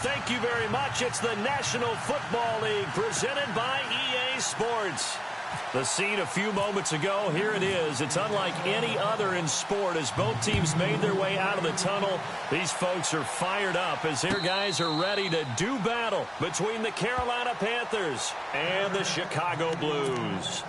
thank you very much. It's the National Football League presented by EA Sports. The scene a few moments ago, here it is. It's unlike any other in sport as both teams made their way out of the tunnel. These folks are fired up as their guys are ready to do battle between the Carolina Panthers and the Chicago Blues.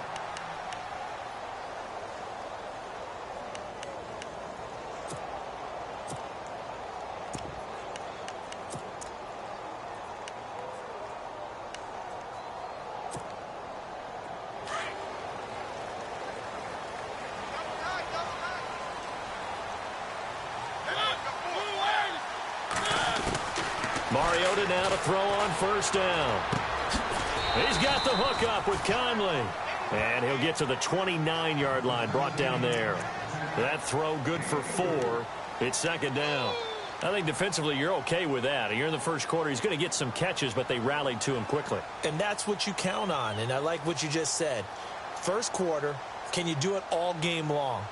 Mariota now to throw on first down. He's got the hook up with Conley. And he'll get to the 29-yard line, brought down there. That throw good for 4. It's second down. I think defensively you're okay with that. You're in the first quarter. He's going to get some catches, but they rallied to him quickly. And that's what you count on, and I like what you just said. First quarter, can you do it all game long?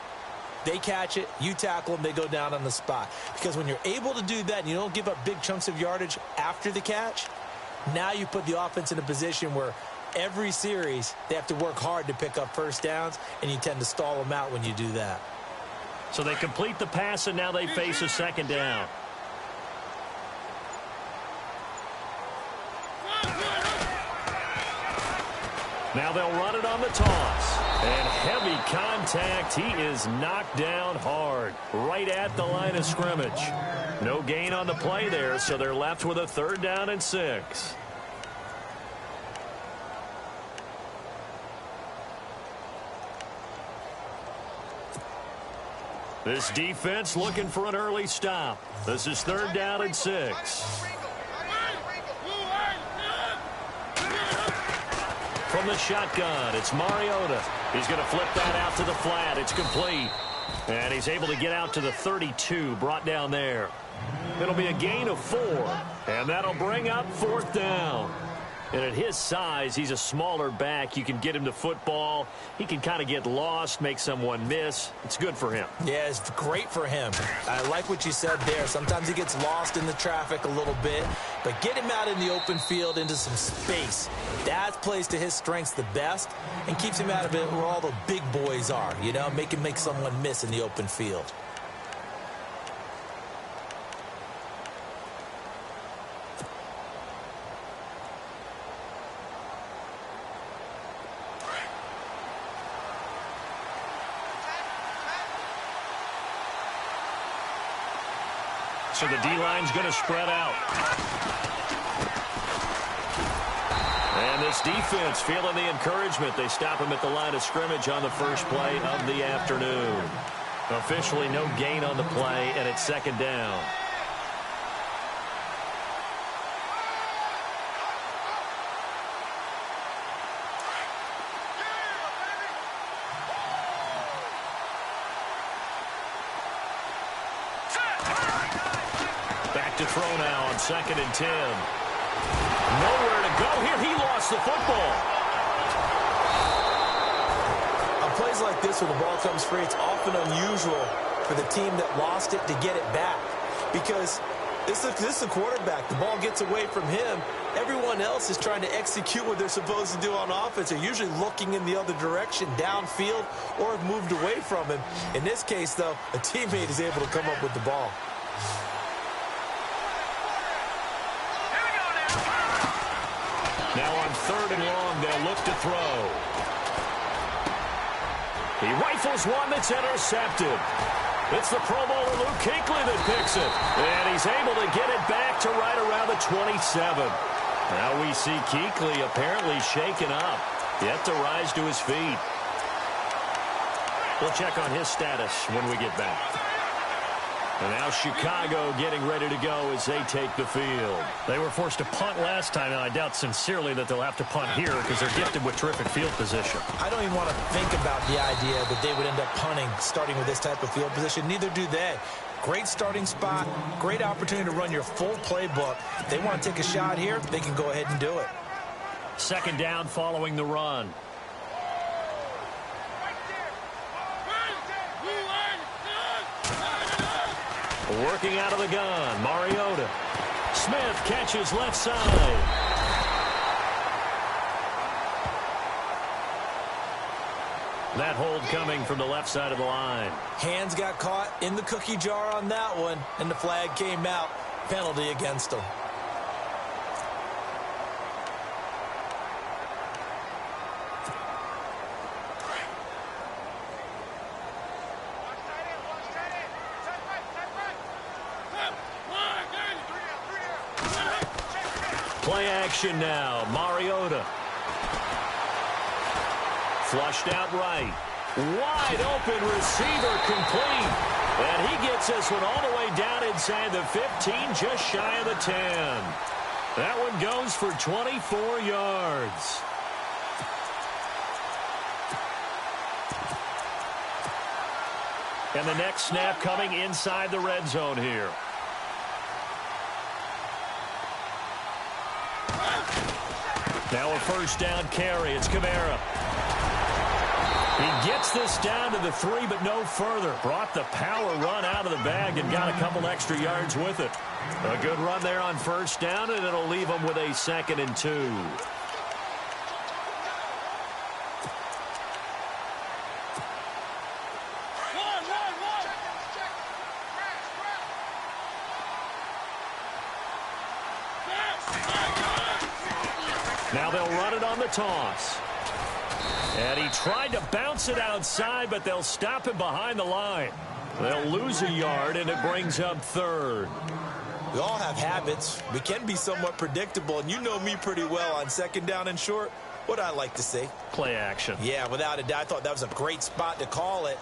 They catch it, you tackle them, they go down on the spot. Because when you're able to do that and you don't give up big chunks of yardage after the catch, now you put the offense in a position where every series they have to work hard to pick up first downs, and you tend to stall them out when you do that. So they complete the pass, and now they face a second down. Now they'll run it on the toss. And heavy contact. He is knocked down hard right at the line of scrimmage. No gain on the play there, so they're left with a 3rd down and 6. This defense looking for an early stop. This is 3rd down and 6. From the shotgun, it's Mariota. He's going to flip that out to the flat. It's complete. And he's able to get out to the 32, brought down there. It'll be a gain of 4, and that'll bring up 4th down. And at his size, he's a smaller back. You can get him to football. He can kind of get lost, make someone miss. It's good for him. Yeah, it's great for him. I like what you said there. Sometimes he gets lost in the traffic a little bit, but get him out in the open field into some space. That plays to his strengths the best and keeps him out of it where all the big boys are, you know, make someone miss in the open field. So the D-line's going to spread out. And this defense feeling the encouragement. They stop him at the line of scrimmage on the first play of the afternoon. Officially no gain on the play, and it's 2nd down. To throw now on 2nd and 10. Nowhere to go here. He lost the football. On plays like this where the ball comes free, it's often unusual for the team that lost it to get it back. Because this is a quarterback. The ball gets away from him. Everyone else is trying to execute what they're supposed to do on offense. They're usually looking in the other direction, downfield, or have moved away from him. In this case, though, a teammate is able to come up with the ball. Now on 3rd and long, they'll look to throw. He rifles one that's intercepted. It's the Pro Bowler Luke Kuechly that picks it. And he's able to get it back to right around the 27. Now we see Kuechly apparently shaken up. Yet to rise to his feet. We'll check on his status when we get back. And now Chicago getting ready to go as they take the field. They were forced to punt last time, and I doubt sincerely that they'll have to punt here because they're gifted with terrific field position. I don't even want to think about the idea that they would end up punting starting with this type of field position. Neither do they. Great starting spot, great opportunity to run your full playbook. If they want to take a shot here, they can go ahead and do it. 2nd down following the run. Working out of the gun, Mariota. Smith catches left side. That hold coming from the left side of the line. Hands got caught in the cookie jar on that one, and the flag came out. Penalty against him. Play action now. Mariota. Flushed out right. Wide open receiver complete. And he gets this one all the way down inside the 15, just shy of the 10. That one goes for 24 yards. And the next snap coming inside the red zone here. Now a first down carry. It's Kamara. He gets this down to the 3, but no further. Brought the power run out of the bag and got a couple extra yards with it. A good run there on first down, and it'll leave them with a 2nd and 2. Now they'll run it on the toss. And he tried to bounce it outside, but they'll stop him behind the line. They'll lose a yard, and it brings up 3rd. We all have habits. We can be somewhat predictable, and you know me pretty well on 2nd down and short. What I like to say? Play action. Yeah, without a doubt. I thought that was a great spot to call it.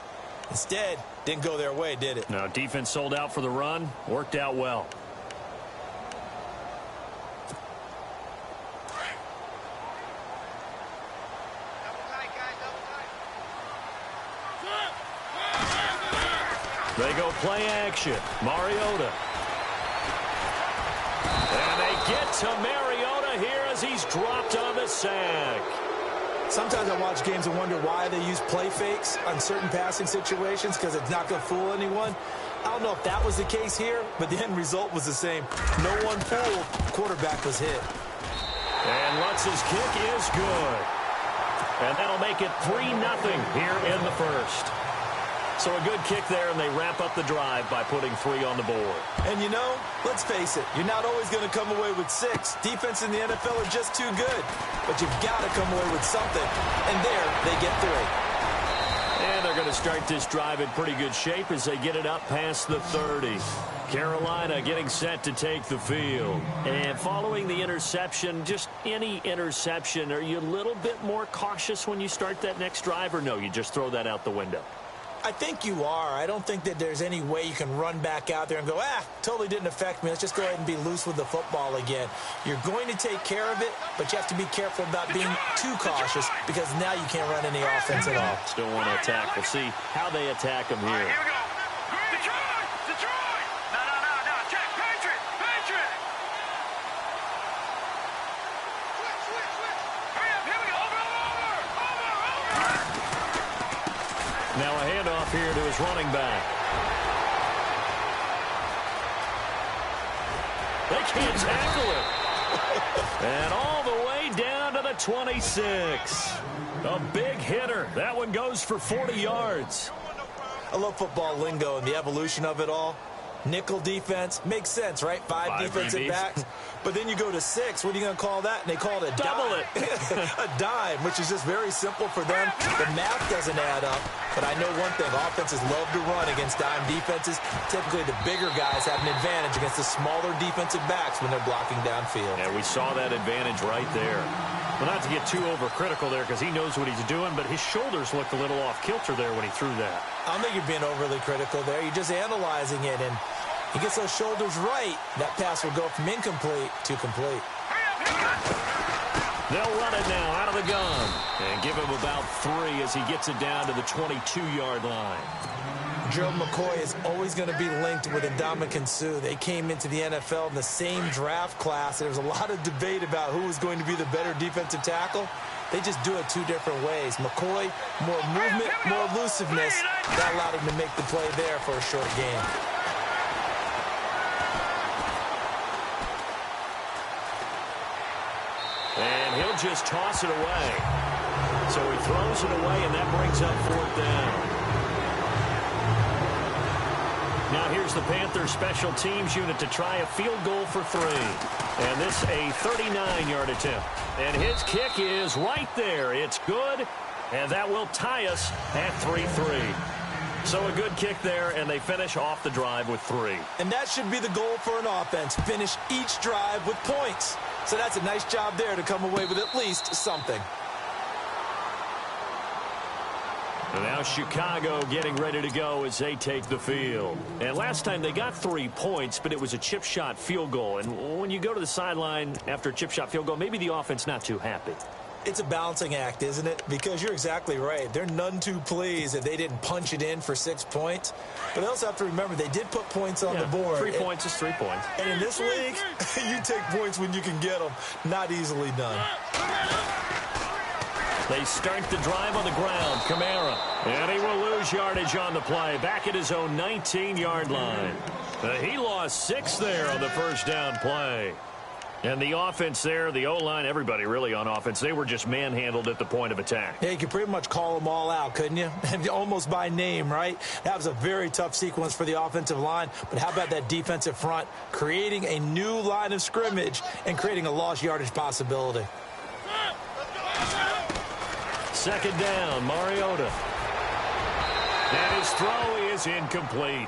Instead, didn't go their way, did it? No, defense sold out for the run. Worked out well. They go play action. Mariota. And they get to Mariota here as he's dropped on the sack. Sometimes I watch games and wonder why they use play fakes on certain passing situations, because it's not going to fool anyone. I don't know if that was the case here, but the end result was the same. No one fooled. Quarterback was hit. And Lutz's kick is good. And that'll make it 3-0 here in the first. So a good kick there, and they wrap up the drive by putting 3 on the board. And, you know, let's face it, you're not always going to come away with 6. Defense in the NFL are just too good. But you've got to come away with something. And there, they get 3. And they're going to start this drive in pretty good shape as they get it up past the 30. Carolina getting set to take the field. And following the interception, just any interception, are you a little bit more cautious when you start that next drive, or no, you just throw that out the window? I think you are. I don't think that there's any way you can run back out there and go, totally didn't affect me. Let's just go ahead and be loose with the football again. You're going to take care of it, but you have to be careful about being too cautious, because now you can't run any offense at all. Still want to attack. We'll see how they attack them here. All right, here we go. Detroit! Detroit! No. Check. Patriot! Switch. Hurry up. Here we go. Over. Now a handoff here to his running back. They can't tackle it. And all the way down to the 26. A big hitter. That one goes for 40 yards. I love football lingo and the evolution of it all. Nickel defense makes sense, right? 5 defensive backs. But then you go to 6. What are you going to call that? And they call it a double dime. A dime, which is just very simple for them. The math doesn't add up. But I know one thing. Offenses love to run against dime defenses. Typically, the bigger guys have an advantage against the smaller defensive backs when they're blocking downfield. Yeah, we saw that advantage right there. Well, not to get too overcritical there, because he knows what he's doing, but his shoulders looked a little off kilter there when he threw that. I don't think you're being overly critical there. You're just analyzing it, and he gets those shoulders right. That pass will go from incomplete to complete. They'll run it now out of the gun and give him about 3 as he gets it down to the 22-yard line. Gerald McCoy is always going to be linked with Ndamukong Suh. They came into the NFL in the same draft class. There was a lot of debate about who was going to be the better defensive tackle. They just do it 2 different ways. McCoy, more movement, more elusiveness. That allowed him to make the play there for a short game. just toss it away. So he throws it away, and that brings up 4th down. Now here's the Panthers special teams unit to try a field goal for 3. And this a 39-yard attempt. And his kick is right there. It's good, and that will tie us at 3-3. So a good kick there, and they finish off the drive with 3. And that should be the goal for an offense. Finish each drive with points. So that's a nice job there to come away with at least something. And now Chicago getting ready to go as they take the field. And last time they got 3 points, but it was a chip shot field goal. And when you go to the sideline after a chip shot field goal, maybe the offense not too happy. It's a balancing act, isn't it? Because you're exactly right. They're none too pleased that they didn't punch it in for 6 points. But they also have to remember they did put points on the board. 3 points is 3 points. And in this league, you take points when you can get them. Not easily done. They start the drive on the ground. Kamara. And he will lose yardage on the play. Back at his own 19-yard line. He lost 6 there on the first down play. And the offense there, the O-line, everybody really on offense, they were just manhandled at the point of attack. Yeah, you could pretty much call them all out, couldn't you? Almost by name, right? That was a very tough sequence for the offensive line. But how about that defensive front creating a new line of scrimmage and creating a lost yardage possibility? 2nd down, Mariota. And his throw is incomplete.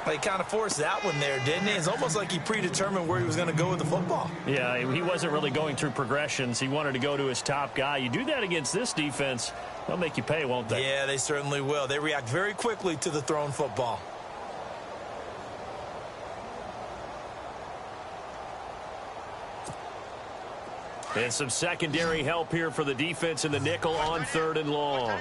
He kind of forced that one there, didn't he? It's almost like he predetermined where he was going to go with the football. Yeah, he wasn't really going through progressions. He wanted to go to his top guy. You do that against this defense, they'll make you pay, won't they? Yeah, they certainly will. They react very quickly to the thrown football. And some secondary help here for the defense in the nickel on 3rd and long.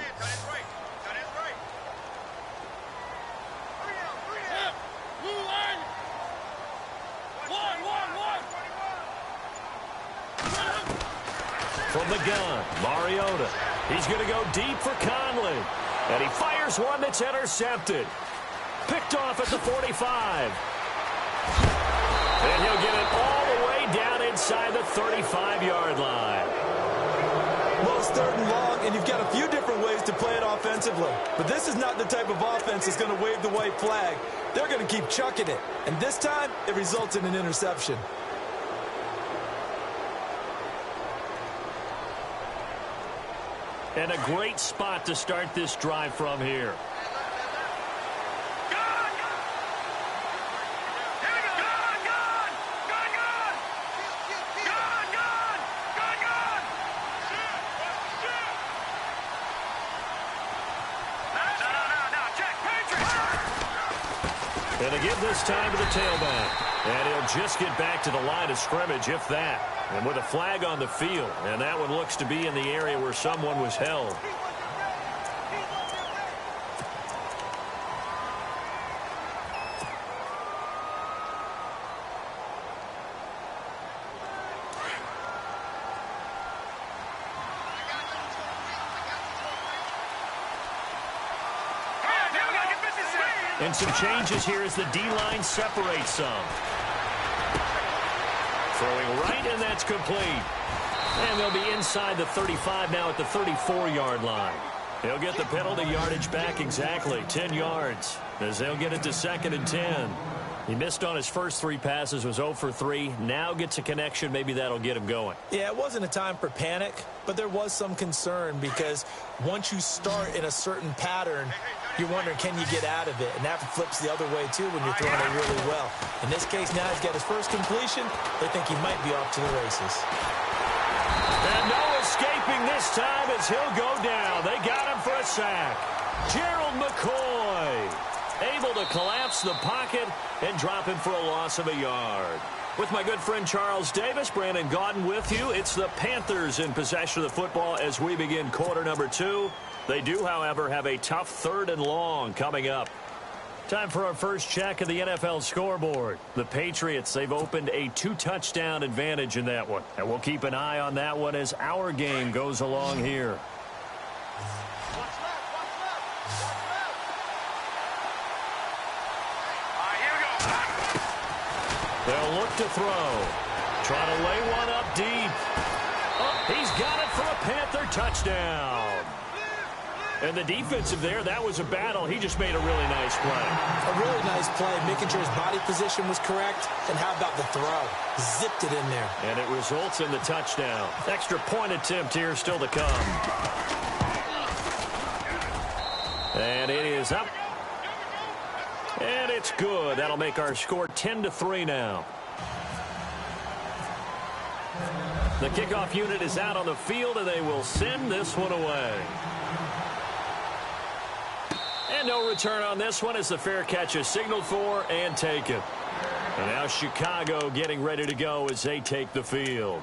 From the gun, Mariota. He's going to go deep for Conley. And he fires one that's intercepted. Picked off at the 45. And he'll get it all the way down inside the 35-yard line. Well, it's 3rd and long, and you've got a few different ways to play it offensively. But this is not the type of offense that's going to wave the white flag. They're going to keep chucking it. And this time, it results in an interception. And a great spot to start this drive from here. And they give this time to the tailback. And he'll just get back to the line of scrimmage, if that. And with a flag on the field. And that one looks to be in the area where someone was held. And some changes here as the D-line separates some. Throwing right, and that's complete. And they'll be inside the 35 now at the 34-yard line. They'll get the penalty yardage back exactly, 10 yards, as they'll get it to 2nd and 10. He missed on his first 3 passes, was 0 for 3. Now gets a connection. Maybe that'll get him going. Yeah, it wasn't a time for panic, but there was some concern because once you start in a certain pattern, you're wondering, can you get out of it? And that flips the other way, too, when you're throwing it really well. In this case, now he's got his first completion. They think he might be off to the races. And no escaping this time as he'll go down. They got him for a sack. Gerald McCoy able to collapse the pocket and drop him for a loss of a yard. With my good friend Charles Davis, Brandon Gaudin with you. It's the Panthers in possession of the football as we begin quarter number 2. They do, however, have a tough 3rd and long coming up. Time for our first check of the NFL scoreboard. The Patriots, they've opened a 2-touchdown advantage in that one. And we'll keep an eye on that one as our game goes along here. They'll look to throw. Try to lay one up deep. Oh, he's got it for a Panther touchdown. And the defensive there, that was a battle. He just made a really nice play. A really nice play, making sure his body position was correct. And how about the throw? Zipped it in there. And it results in the touchdown. Extra point attempt here still to come. And it is up. And it's good. That'll make our score 10-3 now. The kickoff unit is out on the field, and they will send this one away. And no return on this one as the fair catch is signaled for and taken. And now Chicago getting ready to go as they take the field.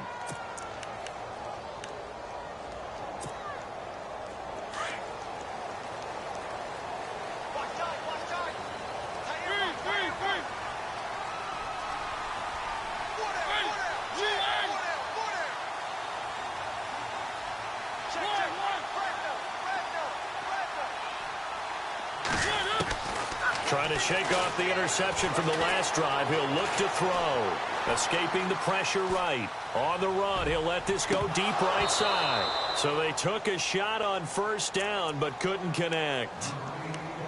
Trying to shake off the interception from the last drive. He'll look to throw. Escaping the pressure right. On the run, he'll let this go deep right side. So they took a shot on first down, but couldn't connect.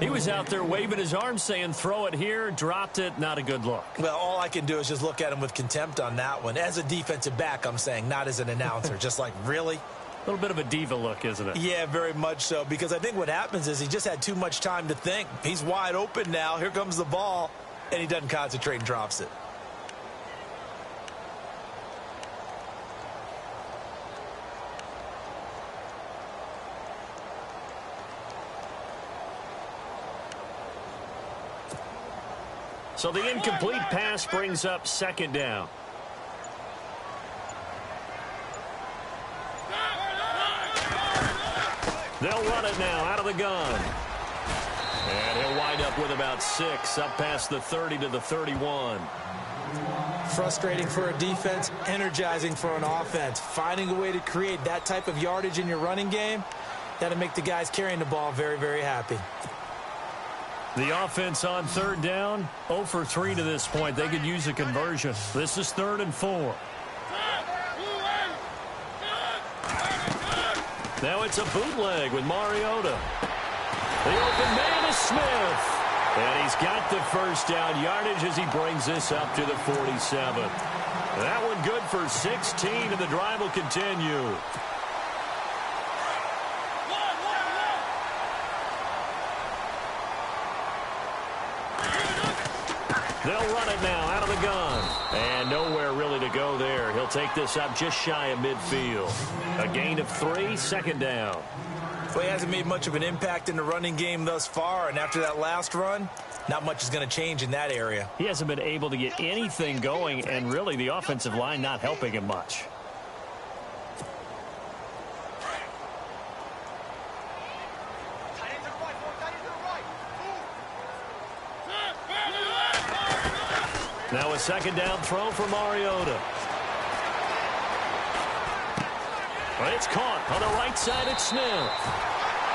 He was out there waving his arms saying, throw it here, dropped it, not a good look. Well, all I can do is just look at him with contempt on that one. As a defensive back, I'm saying, not as an announcer. Just like, really? A little bit of a diva look, isn't it? Yeah, very much so, because I think what happens is he just had too much time to think. He's wide open now. Here comes the ball, and he doesn't concentrate and drops it. So the incomplete pass brings up second down. They'll run it now out of the gun. And he'll wind up with about 6, up past the 30 to the 31. Frustrating for a defense, energizing for an offense. Finding a way to create that type of yardage in your running game, that'll make the guys carrying the ball very, very happy. The offense on third down, 0 for 3 to this point. They could use a conversion. This is 3rd and 4. Now it's a bootleg with Mariota. The open man is Smith. And he's got the first down yardage as he brings this up to the 47. That one good for 16, and the drive will continue. They'll run it now out of the gun. And nowhere really to go there. He'll take this up just shy of midfield. A gain of 3, second down. Well, he hasn't made much of an impact in the running game thus far, and after that last run, not much is going to change in that area. He hasn't been able to get anything going, and really the offensive line not helping him much. Now a second down throw for Mariota. Well, it's caught on the right side at Smith.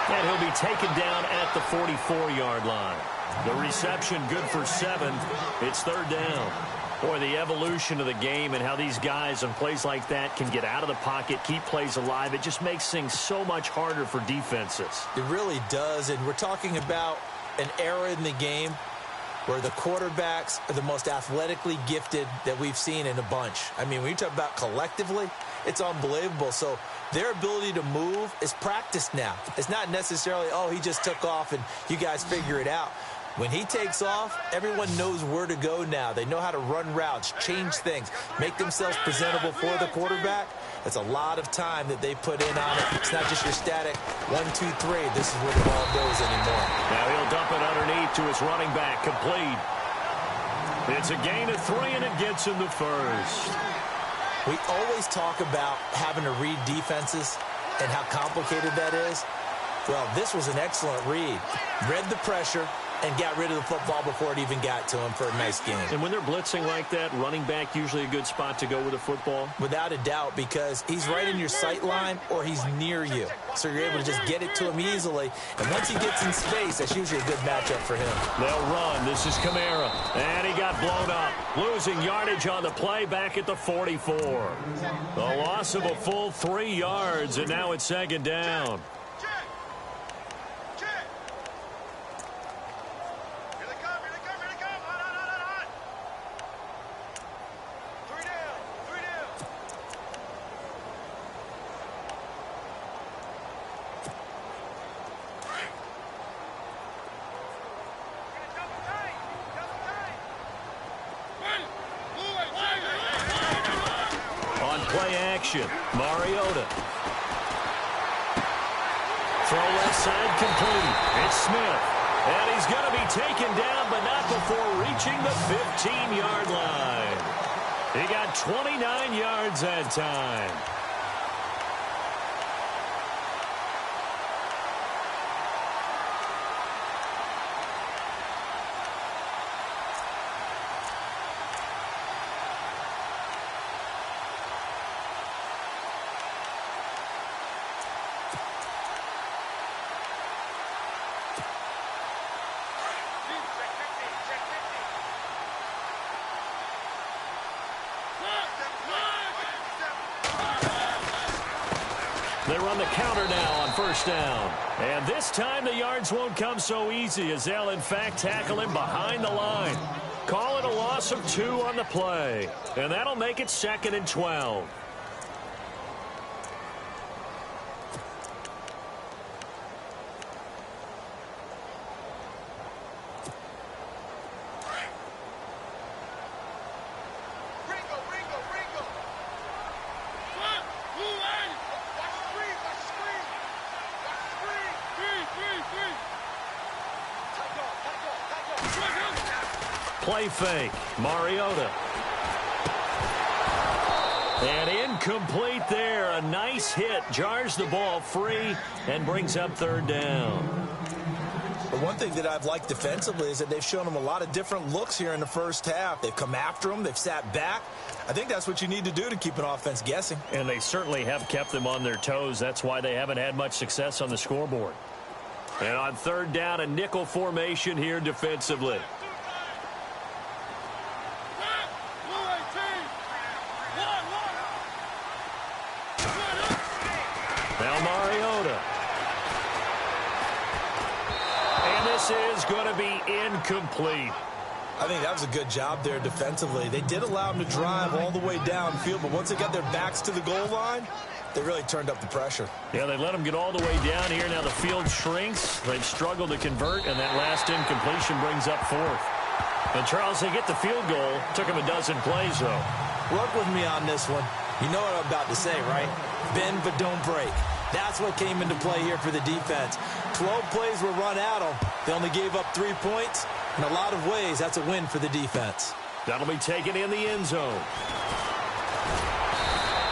And he'll be taken down at the 44-yard line. The reception good for 7. It's 3rd down. Boy, the evolution of the game and how these guys on plays like that can get out of the pocket, keep plays alive, it just makes things so much harder for defenses. It really does, and we're talking about an era in the game where the quarterbacks are the most athletically gifted that we've seen in a bunch. I mean, when you talk about collectively, it's unbelievable. So their ability to move is practiced now. It's not necessarily, oh, he just took off and you guys figure it out. When he takes off, everyone knows where to go now. They know how to run routes, change things, make themselves presentable for the quarterback. That's a lot of time that they put in on it. It's not just your static 1, 2, 3. This is where the ball goes anymore. Now he'll dump it underneath to his running back, complete. It's a gain of 3, and it gets him the first. We always talk about having to read defenses and how complicated that is. Well, this was an excellent read. Read the pressure, and got rid of the football before it even got to him for a nice gain. And when they're blitzing like that, running back usually a good spot to go with the football? Without a doubt, because he's right in your sight line or he's near you. So you're able to just get it to him easily. And once he gets in space, that's usually a good matchup for him. They'll run. This is Kamara. And he got blown up. Losing yardage on the play back at the 44. A loss of a full 3 yards, and now it's second down. Play action. Mariota. Throw left side complete. It's Smith. And he's going to be taken down, but not before reaching the 15-yard line. He got 29 yards that time. They run the counter now on first down. And this time the yards won't come so easy as they'll, in fact, tackle him behind the line. Call it a loss of 2 on the play. And that'll make it 2nd and 12. Play fake. Mariota. And incomplete there. A nice hit. Jars the ball free and brings up 3rd down. But one thing that I've liked defensively is that they've shown them a lot of different looks here in the first half. They've come after them. They've sat back. I think that's what you need to do to keep an offense guessing. And they certainly have kept them on their toes. That's why they haven't had much success on the scoreboard. And on 3rd down, a nickel formation here defensively. Now Mariota. And this is going to be incomplete. I think that was a good job there defensively. They did allow them to drive all the way downfield, but once they got their backs to the goal line, they really turned up the pressure. Yeah, they let them get all the way down here. Now the field shrinks. They've struggled to convert, and that last incompletion brings up 4th. And, Charles, they get the field goal. Took them a dozen plays, though. Work with me on this one. You know what I'm about to say, right? Bend but don't break. That's what came into play here for the defense. 12 plays were run at them. They only gave up 3 points. In a lot of ways, that's a win for the defense. That'll be taken in the end zone.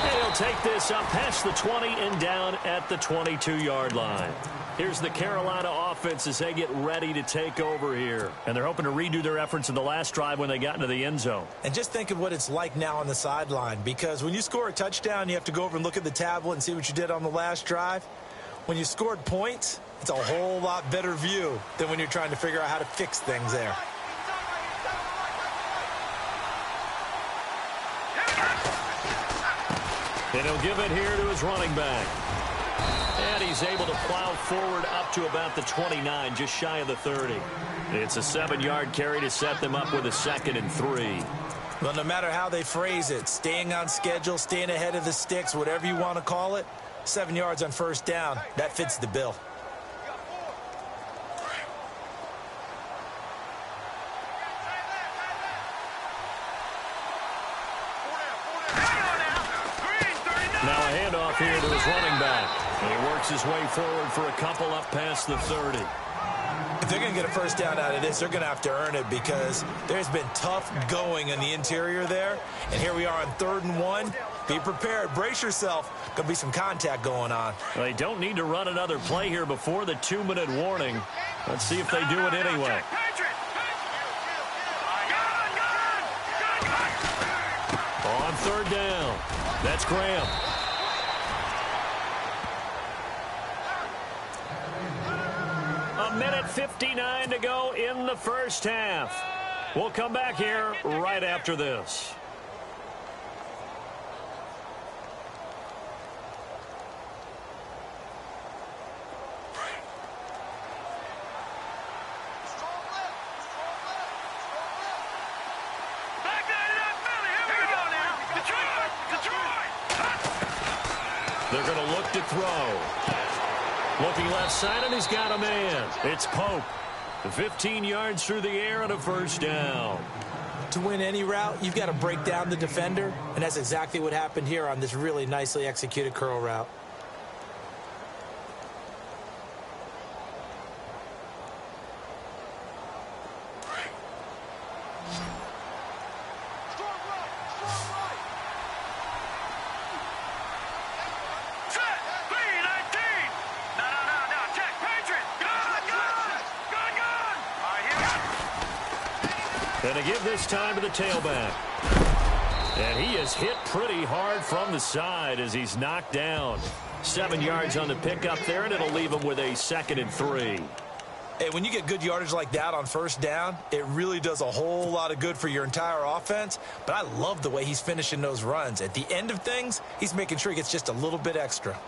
And he'll take this up past the 20 and down at the 22-yard line. Here's the Carolina offense as they get ready to take over here. And they're hoping to redo their efforts in the last drive when they got into the end zone. And just think of what it's like now on the sideline, because when you score a touchdown, you have to go over and look at the tablet and see what you did on the last drive. When you scored points, it's a whole lot better view than when you're trying to figure out how to fix things there. And he'll give it here to his running back. And he's able to plow forward up to about the 29, just shy of the 30. It's a 7-yard carry to set them up with a 2nd and 3. Well, no matter how they phrase it, staying on schedule, staying ahead of the sticks, whatever you want to call it, 7 yards on first down, that fits the bill. Now a handoff here to his running back. And he works his way forward for a couple up past the 30. If they're going to get a first down out of this, they're going to have to earn it because there's been tough going in the interior there. And here we are on 3rd and 1. Be prepared. Brace yourself. Going to be some contact going on. Well, they don't need to run another play here before the 2-minute warning. Let's see if they do it anyway. On 3rd down, that's Graham. A minute 59 to go in the first half. We'll come back here right after this. They're going to look to throw. Looking left side, and he's got a man. It's Pope. 15 yards through the air and a first down. To win any route, you've got to break down the defender, and that's exactly what happened here on this really nicely executed curl route. And to give this time to the tailback. And he is hit pretty hard from the side as he's knocked down. 7 yards on the pickup there, and it'll leave him with a 2nd and 3. Hey, when you get good yardage like that on first down, it really does a whole lot of good for your entire offense. But I love the way he's finishing those runs. At the end of things, he's making sure he gets just a little bit extra.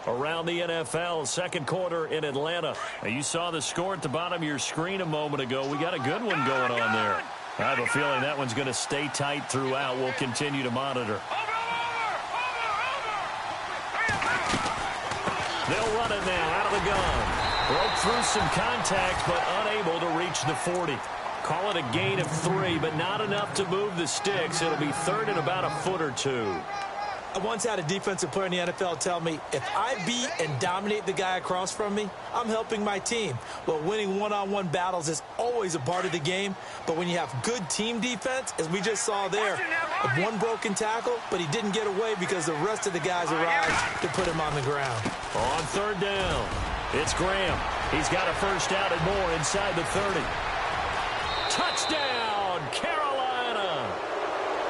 Around the NFL, second quarter in Atlanta. Now, you saw the score at the bottom of your screen a moment ago. We got a good one going on there. I have a feeling that one's going to stay tight throughout. We'll continue to monitor. They'll run it now out of the gun. Broke through some contact, but unable to reach the 40. Call it a gain of 3, but not enough to move the sticks. It'll be 3rd and about a foot or 2. I once had a defensive player in the NFL tell me, if I beat and dominate the guy across from me, I'm helping my team. Well, winning one-on-one battles is always a part of the game, but when you have good team defense, as we just saw there, one broken tackle, but he didn't get away because the rest of the guys arrived to put him on the ground. On 3rd down, it's Graham. He's got a first down and more inside the 30. Touchdown, Carolina!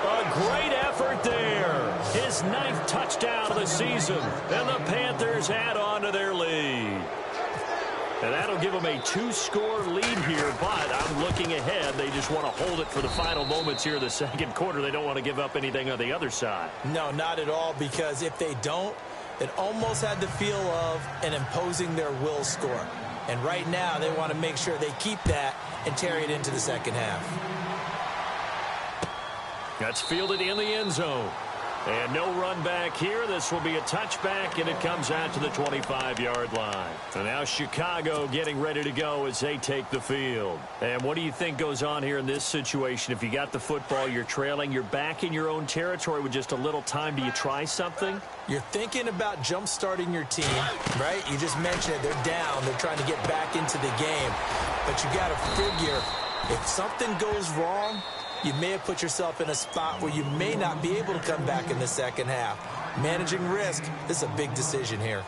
A great effort there. His 9th touchdown of the season, and the Panthers add on to their lead. And that'll give them a 2-score lead here, but I'm looking ahead. They just want to hold it for the final moments here in the second quarter. They don't want to give up anything on the other side. No, not at all, because if they don't, it almost had the feel of an imposing their will score. And right now, they want to make sure they keep that and carry it into the second half. That's fielded in the end zone. And no run back here. This will be a touchback, and it comes out to the 25-yard line. And now Chicago getting ready to go as they take the field. And what do you think goes on here in this situation? If you got the football, you're trailing, you're back in your own territory with just a little time. Do you try something? You're thinking about jump-starting your team, right? You just mentioned it. They're down. They're trying to get back into the game. But you got to figure, if something goes wrong, you may have put yourself in a spot where you may not be able to come back in the second half. Managing risk, this is a big decision here.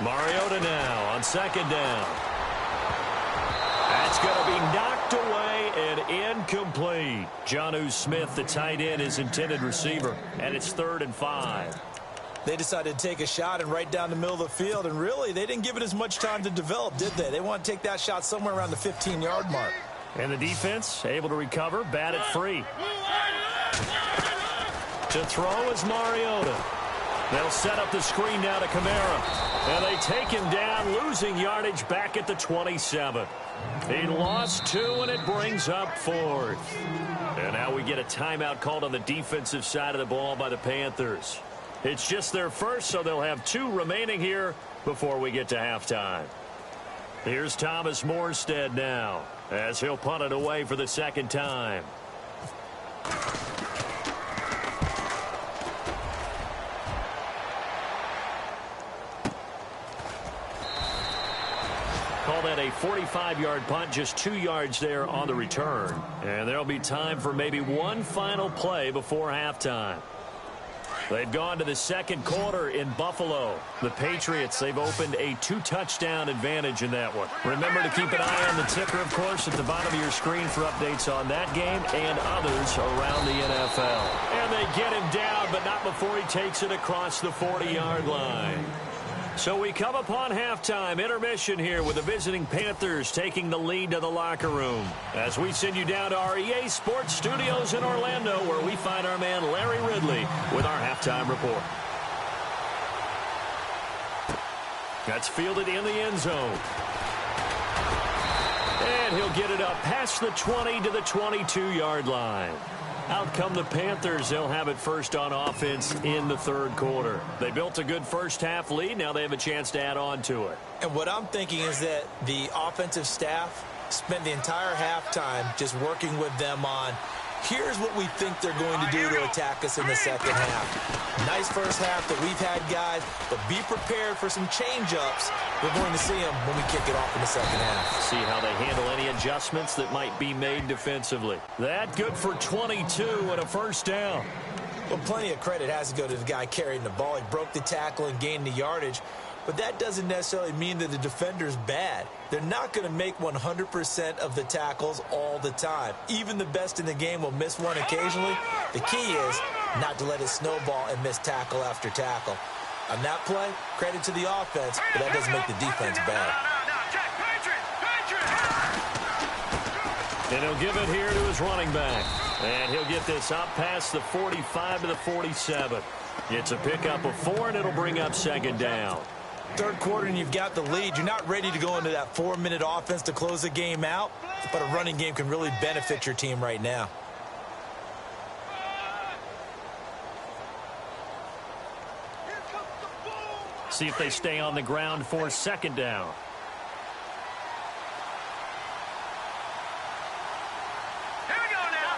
Mariota now on 2nd down. That's going to be knocked away and incomplete. Jonnu Smith, the tight end, is intended receiver, and it's 3rd and 5. They decided to take a shot and right down the middle of the field, and really, they didn't give it as much time to develop, did they? They want to take that shot somewhere around the 15-yard mark. And the defense able to recover, bat it free. To throw is Mariota. They'll set up the screen now to Kamara. And they take him down, losing yardage back at the 27. He lost 2, and it brings up 4th. And now we get a timeout called on the defensive side of the ball by the Panthers. It's just their first, so they'll have 2 remaining here before we get to halftime. Here's Thomas Morstead now, as he'll punt it away for the second time. Call that a 45-yard punt, just 2 yards there on the return. And there'll be time for maybe one final play before halftime. They've gone to the second quarter in Buffalo. The Patriots, they've opened a 2-touchdown advantage in that one. Remember to keep an eye on the ticker, of course, at the bottom of your screen for updates on that game and others around the NFL. And they get him down, but not before he takes it across the 40-yard line. So we come upon halftime intermission here with the visiting Panthers taking the lead to the locker room. As we send you down to our EA Sports Studios in Orlando, where we find our man Larry Ridley with our halftime report. That's fielded in the end zone. And he'll get it up past the 20 to the 22-yard line. Out come the Panthers. They'll have it first on offense in the third quarter. They built a good first-half lead. Now they have a chance to add on to it. And what I'm thinking is that the offensive staff spent the entire halftime just working with them on, here's what we think they're going to do to attack us in the second half. Nice first half that we've had, guys, but be prepared for some change-ups. We're going to see them when we kick it off in the second half. See how they handle any adjustments that might be made defensively. That good for 22 and a first down. Well, plenty of credit has to go to the guy carrying the ball. He broke the tackle and gained the yardage. But that doesn't necessarily mean that the defender's bad. They're not going to make 100% of the tackles all the time. Even the best in the game will miss one occasionally. The key is not to let it snowball and miss tackle after tackle. On that play, credit to the offense, but that doesn't make the defense bad. And he'll give it here to his running back. And he'll get this up past the 45 to the 47. It's a pickup of 4, and it'll bring up second down. Third quarter and you've got the lead. You're not ready to go into that 4-minute offense to close the game out, but a running game can really benefit your team right now. See if they stay on the ground for second down. Here we go now.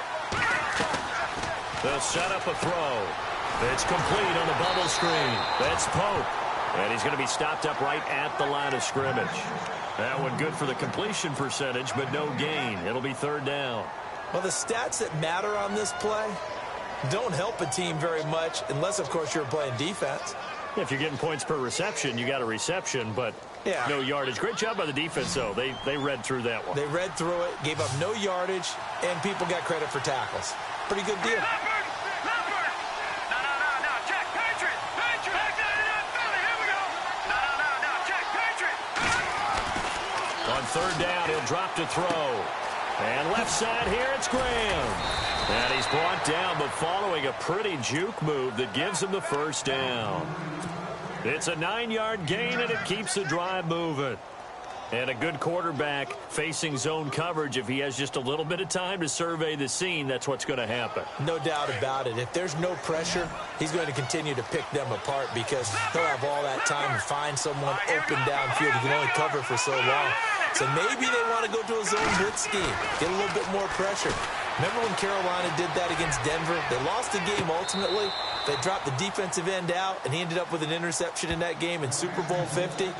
They'll set up a throw. It's complete on the bubble screen. That's Pope. And he's going to be stopped up right at the line of scrimmage. That one good for the completion percentage, but no gain. It'll be third down. Well, the stats that matter on this play don't help a team very much unless, of course, you're playing defense. If you're getting points per reception, you got a reception, but no yardage. Great job by the defense, though. They read through that one. They read through it, gave up no yardage, and people got credit for tackles. Pretty good deal. On third down, he'll drop to throw. And left side here, it's Graham. And he's brought down, but following a pretty juke move that gives him the first down. It's a 9-yard gain, and it keeps the drive moving. And a good quarterback facing zone coverage. If he has just a little bit of time to survey the scene, that's what's going to happen. No doubt about it. If there's no pressure, he's going to continue to pick them apart because he'll have all that time to find someone open downfield. He can only cover for so long. So maybe they want to go to a zone blitz scheme, get a little bit more pressure. Remember when Carolina did that against Denver? They lost the game ultimately. They dropped the defensive end out, and he ended up with an interception in that game in Super Bowl 50.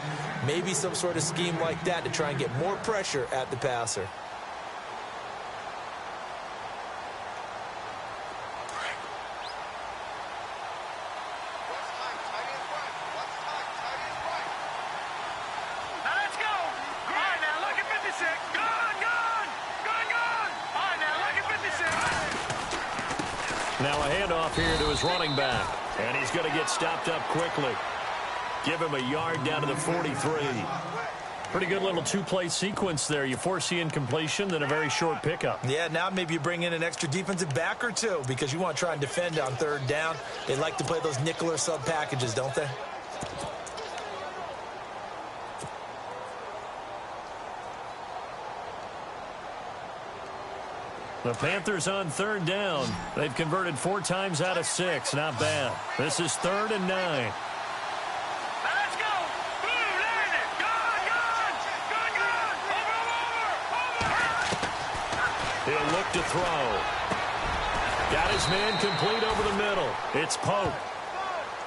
Maybe some sort of scheme like that to try and get more pressure at the passer. Now a handoff here to his running back. And he's going to get stopped up quickly. Give him a yard down to the 43. Pretty good little two-play sequence there. You force the incompletion, then a very short pickup. Yeah, now maybe you bring in an extra defensive back or two because you want to try and defend on third down. They like to play those nickel or sub packages, don't they? The Panthers on third down. They've converted 4 times out of 6. Not bad. This is 3rd and 9. Let's go. Boom, land it. Gun. Over. He'll look to throw. Got his man complete over the middle. It's Pope.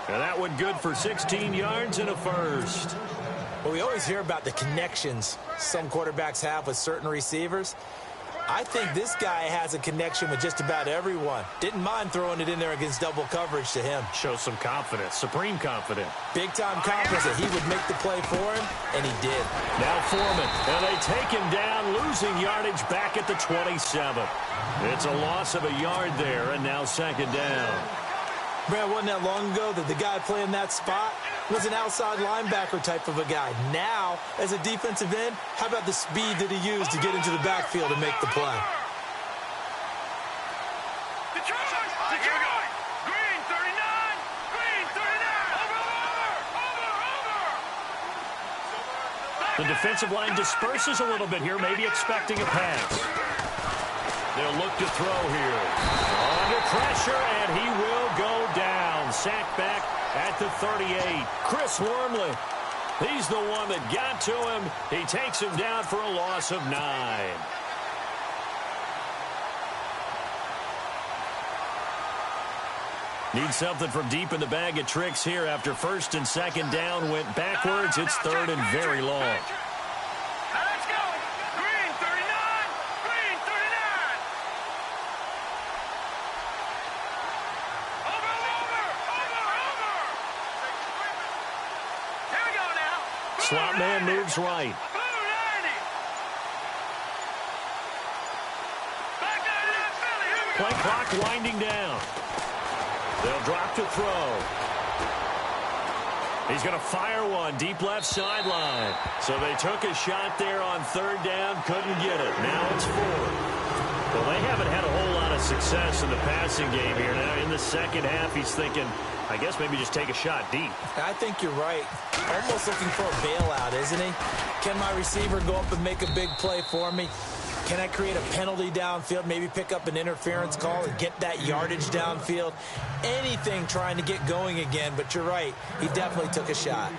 And that one good for 16 yards and a first. Well, we always hear about the connections some quarterbacks have with certain receivers. I think this guy has a connection with just about everyone. Didn't mind throwing it in there against double coverage to him. Shows some confidence, supreme confidence. Big-time confidence that he would make the play for him, and he did. Now Foreman, and they take him down, losing yardage back at the 27. It's a loss of a yard there, and now 2nd down. Brad, wasn't that long ago that the guy playing that spot was an outside linebacker type of a guy. Now, as a defensive end, how about the speed that he used to get into the backfield and make the play? Detroit. Green 39. Green 39. Over. The defensive line disperses a little bit here, maybe expecting a pass. They'll look to throw here. Under pressure, and he will go down. Sacked back at the 38. Chris Wormley. He's the one that got to him. He takes him down for a loss of 9. Need something from deep in the bag of tricks here after 1st and 2nd down went backwards. It's 3rd and very long. Let's go. Green 39. Green 39. Over. Here we go now. Slot man moves right. Blue 90. Back out of that Philly. Here we go. Play clock winding down. They'll drop to throw. He's going to fire one deep left sideline. So they took a shot there on 3rd down, couldn't get it. Now it's 4th. Well, they haven't had a whole lot of success in the passing game here. Now in the 2nd half, he's thinking, I guess maybe just take a shot deep. I think you're right. Almost looking for a bailout, isn't he? Can my receiver go up and make a big play for me? Can I create a penalty downfield, maybe pick up an interference call and get that yardage downfield? Anything trying to get going again, but you're right. He definitely took a shot.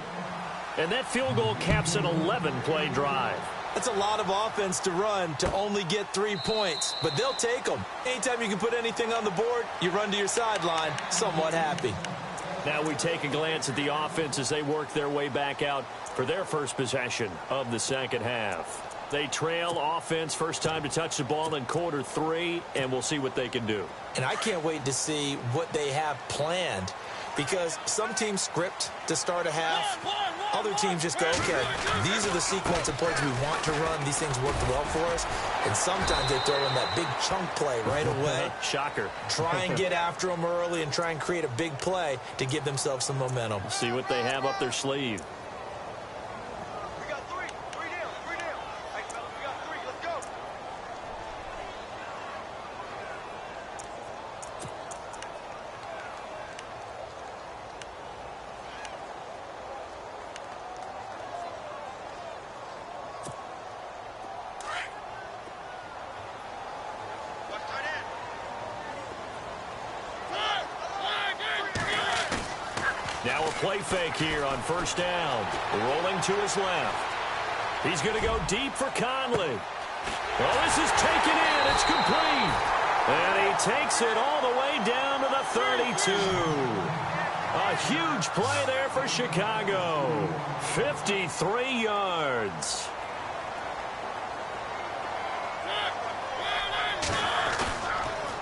And that field goal caps an 11-play drive. That's a lot of offense to run to only get 3 points, but they'll take them. Anytime you can put anything on the board, you run to your sideline, somewhat happy. Now we take a glance at the offense as they work their way back out for their first possession of the 2nd half. They trail offense, first time to touch the ball in quarter 3, and we'll see what they can do. And I can't wait to see what they have planned, because some teams script to start a half. Other teams just go, okay, these are the sequence of plays we want to run. These things worked well for us. And sometimes they throw in that big chunk play right away. Shocker. Try and get after them early and try and create a big play to give themselves some momentum. See what they have up their sleeve. We got 3. 3 down. 3 down. Hey, fellas, we got 3. Let's go. Watch tight end. Now a play fake here on 1st down. Rolling to his left. He's going to go deep for Conley. Well, this is taken in. It's complete. And he takes it all the way down to the 32. A huge play there for Chicago. 53 yards.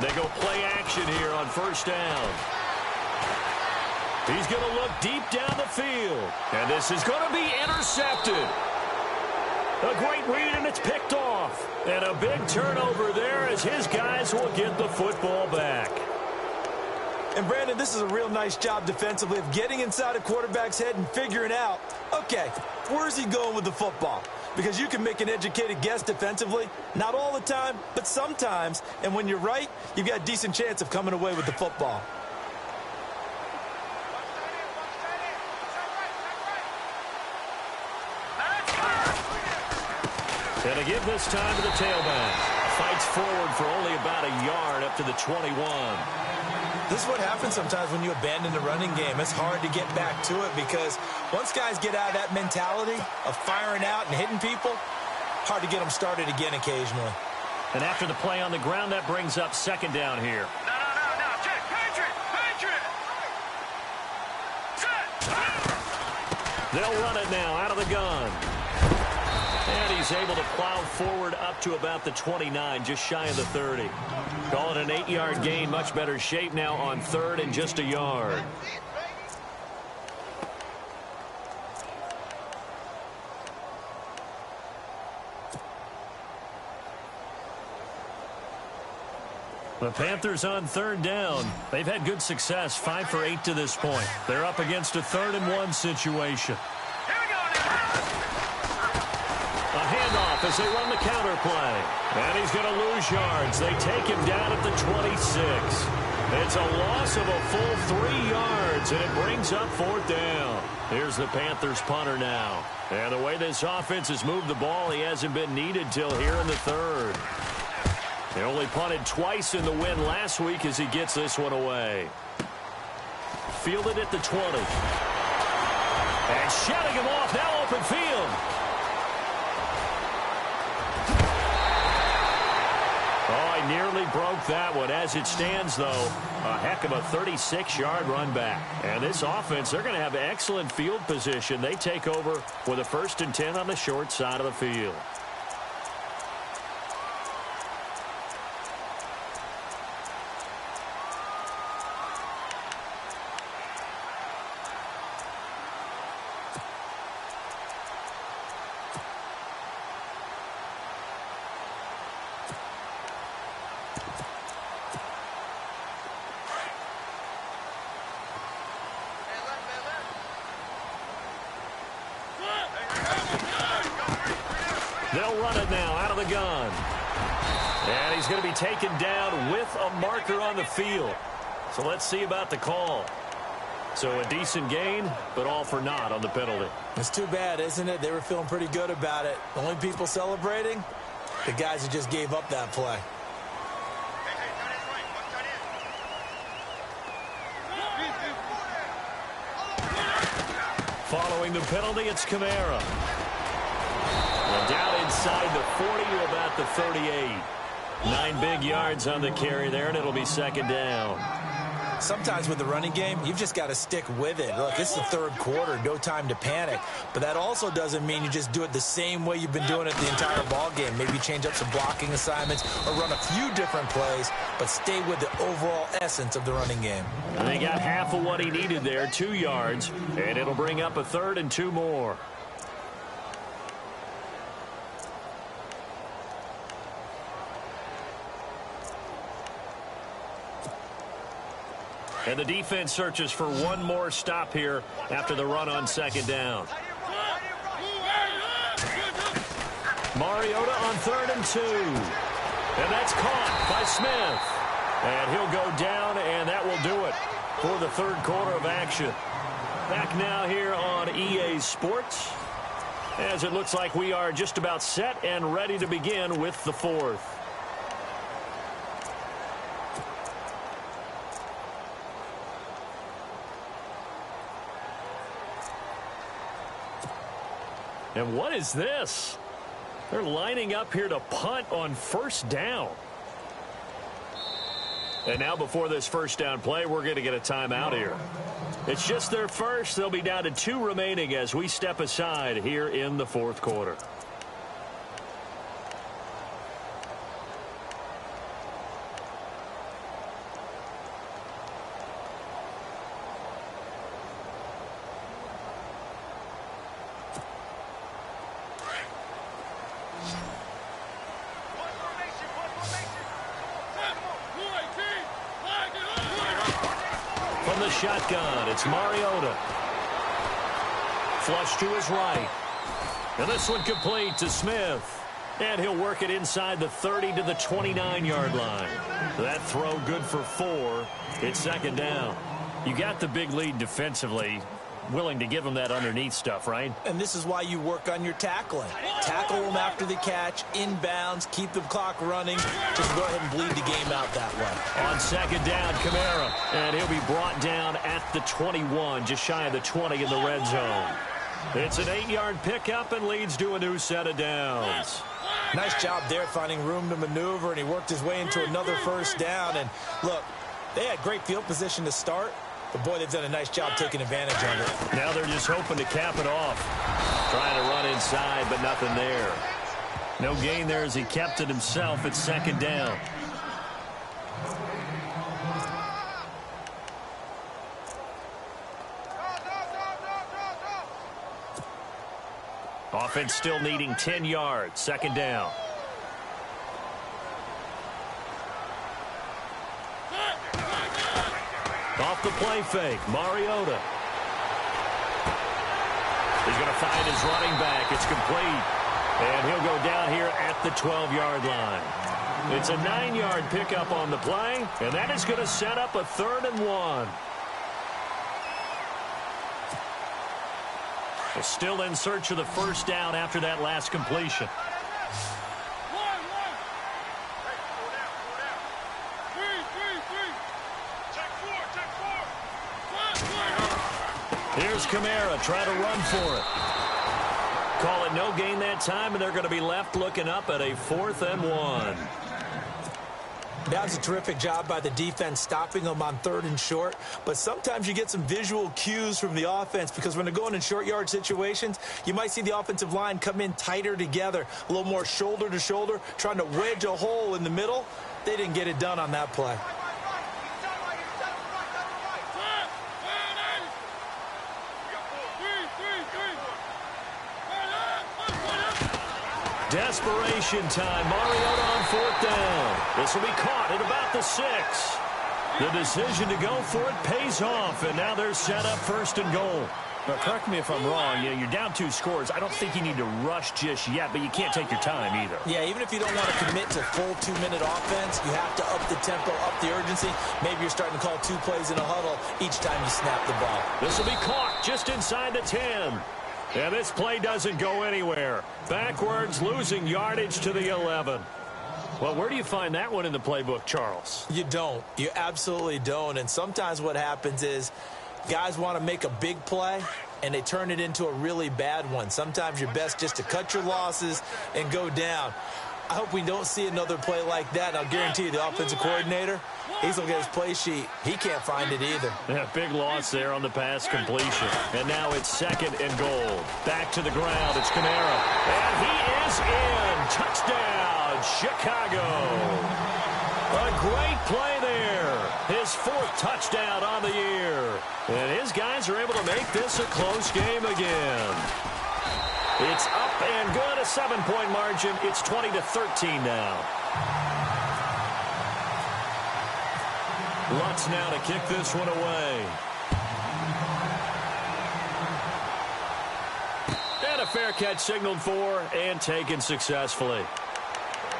They go play action here on 1st down. He's going to look deep down the field. And this is going to be intercepted. A great read, and it's picked off. And a big turnover there as his guys will get the football back. And, Brandon, this is a real nice job defensively of getting inside a quarterback's head and figuring out, okay, where's he going with the football? Because you can make an educated guess defensively, not all the time, but sometimes. And when you're right, you've got a decent chance of coming away with the football. And to give this time to the tailback. Fights forward for only about a yard up to the 21. This is what happens sometimes when you abandon the running game. It's hard to get back to it because once guys get out of that mentality of firing out and hitting people, hard to get them started again occasionally. And after the play on the ground, that brings up second down here. No. Jake, Patriot. Set. They'll run it now out of the gun. And he's able to plow forward up to about the 29, just shy of the 30. Call it an 8-yard gain, much better shape now on third and just a yard. The Panthers on third down. They've had good success, 5 for 8 to this point. They're up against a 3rd-and-1 situation. A handoff as they run the counter play. And he's going to lose yards. They take him down at the 26. It's a loss of a full 3 yards, and it brings up 4th down. Here's the Panthers punter now. And the way this offense has moved the ball, he hasn't been needed till here in the 3rd. He only punted twice in the win last week as he gets this one away. Fielded at the 20. And shutting him off, now open field. Oh, he nearly broke that one. As it stands, though, a heck of a 36-yard run back. And this offense, they're going to have excellent field position. They take over with a 1st and 10 on the short side of the field. They'll run it now out of the gun. And he's going to be taken down with a marker on the field. So let's see about the call. So a decent gain, but all for naught on the penalty. It's too bad, isn't it? They were feeling pretty good about it. The only people celebrating, the guys who just gave up that play. Following the penalty, it's Kamara. Well, down inside the 40 to about the 38. 9 big yards on the carry there, and it'll be 2nd down. Sometimes with the running game, you've just got to stick with it. Look, it's the 3rd quarter, no time to panic. But that also doesn't mean you just do it the same way you've been doing it the entire ball game. Maybe change up some blocking assignments or run a few different plays, but stay with the overall essence of the running game. And they got half of what he needed there, 2 yards, and it'll bring up a 3rd and 2 more. And the defense searches for one more stop here after the run on 2nd down. Mariota on 3rd and 2. And that's caught by Smith. And he'll go down, and that will do it for the 3rd quarter of action. Back now here on EA Sports, as it looks like we are just about set and ready to begin with the 4th. And what is this? They're lining up here to punt on 1st down. And now before this 1st down play, we're going to get a timeout here. It's just their first. They'll be down to 2 remaining as we step aside here in the 4th quarter. shotgun. It's Mariota. Flush to his right. And this one complete to Smith. And he'll work it inside the 30 to the 29-yard line. That throw good for 4. It's second down. You got the big lead defensively. Willing to give them that underneath stuff, right? And this is why you work on your tackling. Tackle them after the catch, inbounds, keep the clock running. Just go ahead and bleed the game out that way. On second down, Kamara. And he'll be brought down at the 21, just shy of the 20 in the red zone. It's an 8-yard pickup and leads to a new set of downs. Nice job there finding room to maneuver, and he worked his way into another first down. And look, they had great field position to start, but boy, they've done a nice job taking advantage of it. Now they're just hoping to cap it off. Trying to run inside, but nothing there. No gain there as he kept it himself at second down. Offense still needing 10 yards. Second down. Off the play fake, Mariota. He's going to find his running back. It's complete. And he'll go down here at the 12-yard line. It's a 9-yard pickup on the play, and that is going to set up a 3rd and 1. Well, still in search of the first down after that last completion. Here's Kamara trying to run for it. Call it no gain that time, and they're going to be left looking up at a 4th and 1. That was a terrific job by the defense stopping them on 3rd and short. But sometimes you get some visual cues from the offense because when they're going in short yard situations, you might see the offensive line come in tighter together, a little more shoulder to shoulder, trying to wedge a hole in the middle. They didn't get it done on that play. Desperation time. Mariota on 4th down. This will be caught at about the 6. The decision to go for it pays off, and now they're set up 1st and goal. Now, correct me if I'm wrong. You're down 2 scores. I don't think you need to rush just yet, but you can't take your time either. Yeah, even if you don't want to commit to full 2-minute offense, you have to up the tempo, up the urgency. Maybe you're starting to call 2 plays in a huddle each time you snap the ball. This will be caught just inside the 10. And this play doesn't go anywhere. Backwards, losing yardage to the 11. Well, where do you find that one in the playbook, Charles? You don't. You absolutely don't. And sometimes what happens is guys want to make a big play, and they turn it into a really bad one. Sometimes you're best just to cut your losses and go down. I hope we don't see another play like that. And I'll guarantee you the offensive coordinator, he's looking at his play sheet. He can't find it either. Yeah, big loss there on the pass completion. And now it's 2nd and goal. Back to the ground. It's Kamara. And he is in. Touchdown, Chicago. A great play there. His 4th touchdown on the year. And his guys are able to make this a close game again. It's up and good, a 7-point margin. It's 20-13 now. Lutz now to kick this one away. And a fair catch signaled for and taken successfully.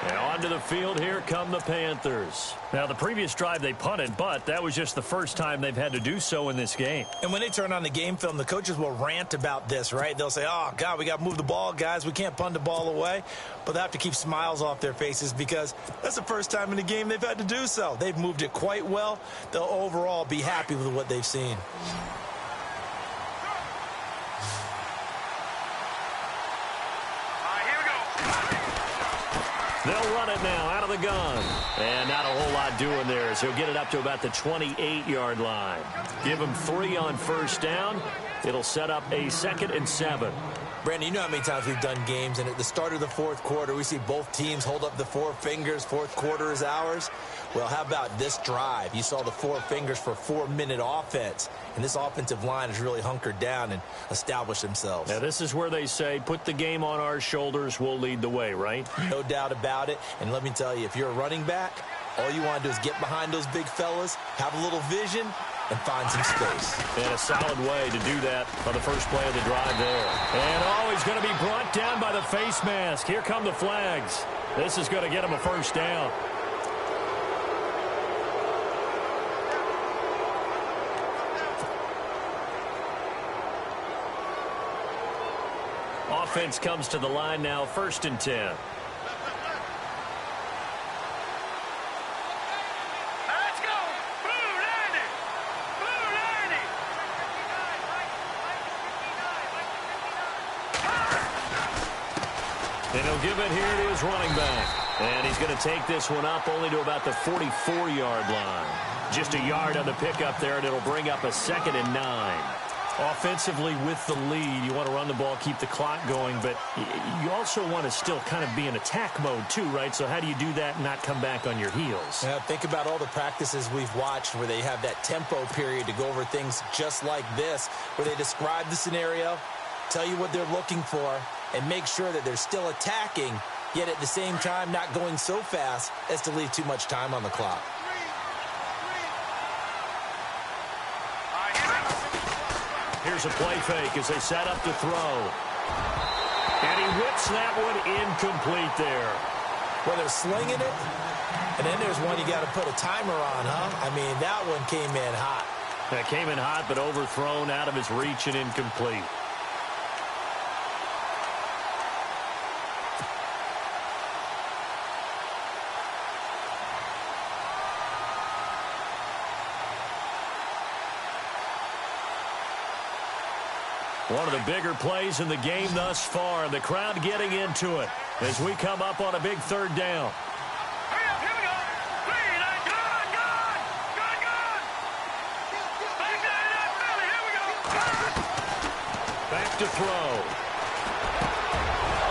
And onto the field, here come the Panthers. Now, the previous drive they punted, but that was just the first time they've had to do so in this game. And when they turn on the game film, the coaches will rant about this, right? They'll say, oh, God, we got to move the ball, guys. We can't punt the ball away. But they have to keep smiles off their faces because that's the first time in the game they've had to do so. They've moved it quite well. They'll overall be happy with what they've seen. They'll run it now out of the gun. And not a whole lot doing there as he'll get it up to about the 28-yard line. Give him 3 on first down. It'll set up a 2nd and 7. Brandon, you know how many times we've done games, and at the start of the 4th quarter, we see both teams hold up the 4 fingers. 4th quarter is ours. Well, how about this drive? You saw the 4 fingers for 4-minute offense, and this offensive line has really hunkered down and established themselves. Now, this is where they say, put the game on our shoulders, we'll lead the way, right? No doubt about it. And let me tell you, if you're a running back, all you want to do is get behind those big fellas, have a little vision, and find some space. And a solid way to do that on the first play of the drive there. And he's going to be brought down by the face mask. Here come the flags. This is going to get him a first down. Offense comes to the line now, 1st and 10. And he'll give it here to his running back. And he's going to take this one up only to about the 44-yard line. Just a yard on the pickup there, and it'll bring up a 2nd and 9. Offensively with the lead, you want to run the ball, keep the clock going, but you also want to still kind of be in attack mode too, right? So how do you do that and not come back on your heels? Yeah, think about all the practices we've watched where they have that tempo period to go over things just like this, where they describe the scenario, tell you what they're looking for, and make sure that they're still attacking, yet at the same time not going so fast as to leave too much time on the clock. Here's a play fake as they set up to throw. And he whips that one incomplete there. Well, they're slinging it, and then there's one you got to put a timer on, huh? I mean, that one came in hot. That came in hot, but overthrown, out of his reach and incomplete. One of the bigger plays in the game thus far. The crowd getting into it as we come up on a big 3rd down. Hurry up, here we go. Good. Back to throw.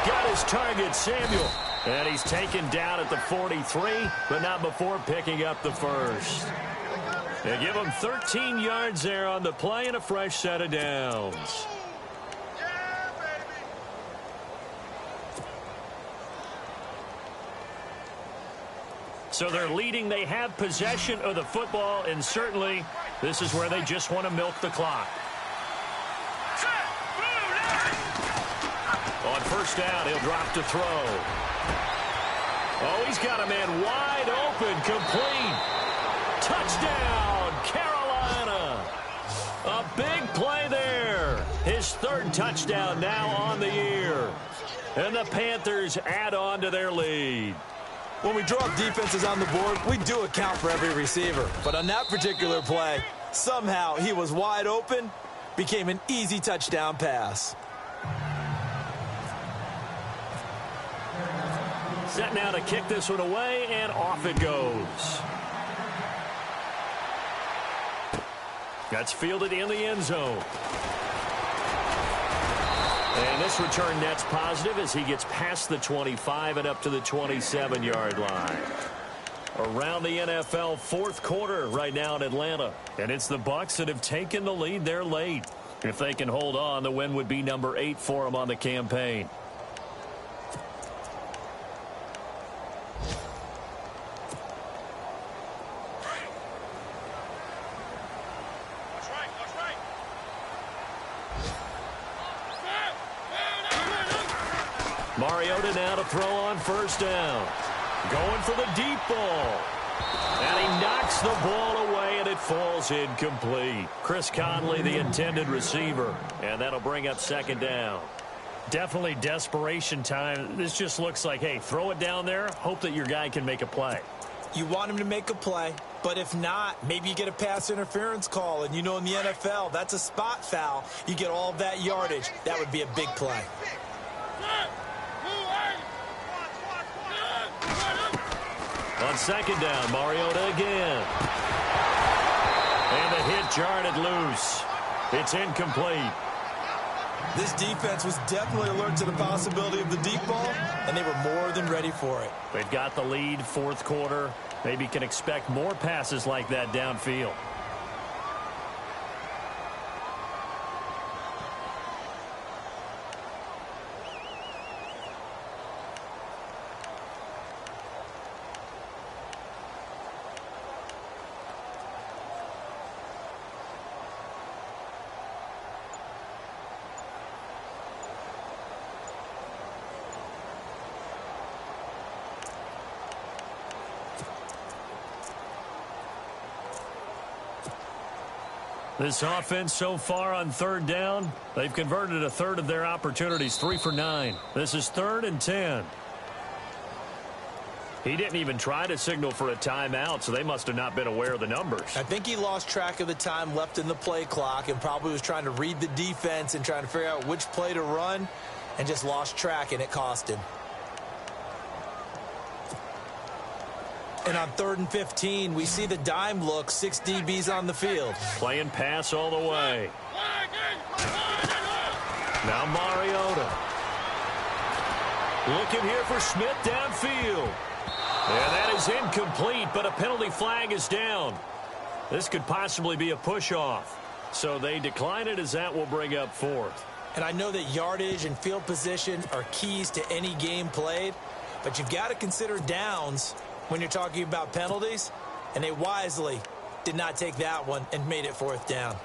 Got his target, Samuel. And he's taken down at the 43, but not before picking up the first. They give him 13 yards there on the play and a fresh set of downs. So they're leading. They have possession of the football, and certainly this is where they just want to milk the clock. On 1st down, he'll drop to throw. Oh, he's got a man wide open, complete. Touchdown, Carolina. A big play there. His 3rd touchdown now on the year. And the Panthers add on to their lead. When we draw up defenses on the board, we do account for every receiver. But on that particular play, somehow he was wide open, became an easy touchdown pass. Set now to kick this one away, and off it goes. That's fielded in the end zone. And this return net's positive as he gets past the 25 and up to the 27-yard line. Around the NFL 4th quarter right now in Atlanta. And it's the Bucs that have taken the lead there late. If they can hold on, the win would be number 8 for them on the campaign. Mariota now to throw on 1st down. Going for the deep ball. And he knocks the ball away, and it falls incomplete. Chris Conley, the intended receiver. And that'll bring up 2nd down. Definitely desperation time. This just looks like, hey, throw it down there. Hope that your guy can make a play. You want him to make a play, but if not, maybe you get a pass interference call. And you know in the NFL, that's a spot foul. You get all that yardage. That would be a big play. On 2nd down, Mariota again. And the hit jarred it loose. It's incomplete. This defense was definitely alert to the possibility of the deep ball, and they were more than ready for it. They've got the lead, 4th quarter. Maybe can expect more passes like that downfield. This offense so far on third down, they've converted a third of their opportunities, 3 for 9. This is 3rd and 10. He didn't even try to signal for a timeout, so they must have not been aware of the numbers. I think he lost track of the time left in the play clock and probably was trying to read the defense and trying to figure out which play to run and just lost track, and it cost him. And on 3rd and 15, we see the dime look, 6 DBs on the field. Playing pass all the way. Now Mariota. Looking here for Smith downfield. And that is incomplete, but a penalty flag is down. This could possibly be a push-off. So they decline it as that will bring up 4th. And I know that yardage and field position are keys to any game played, but you've got to consider downs when you're talking about penalties, and they wisely did not take that one and made it 4th down.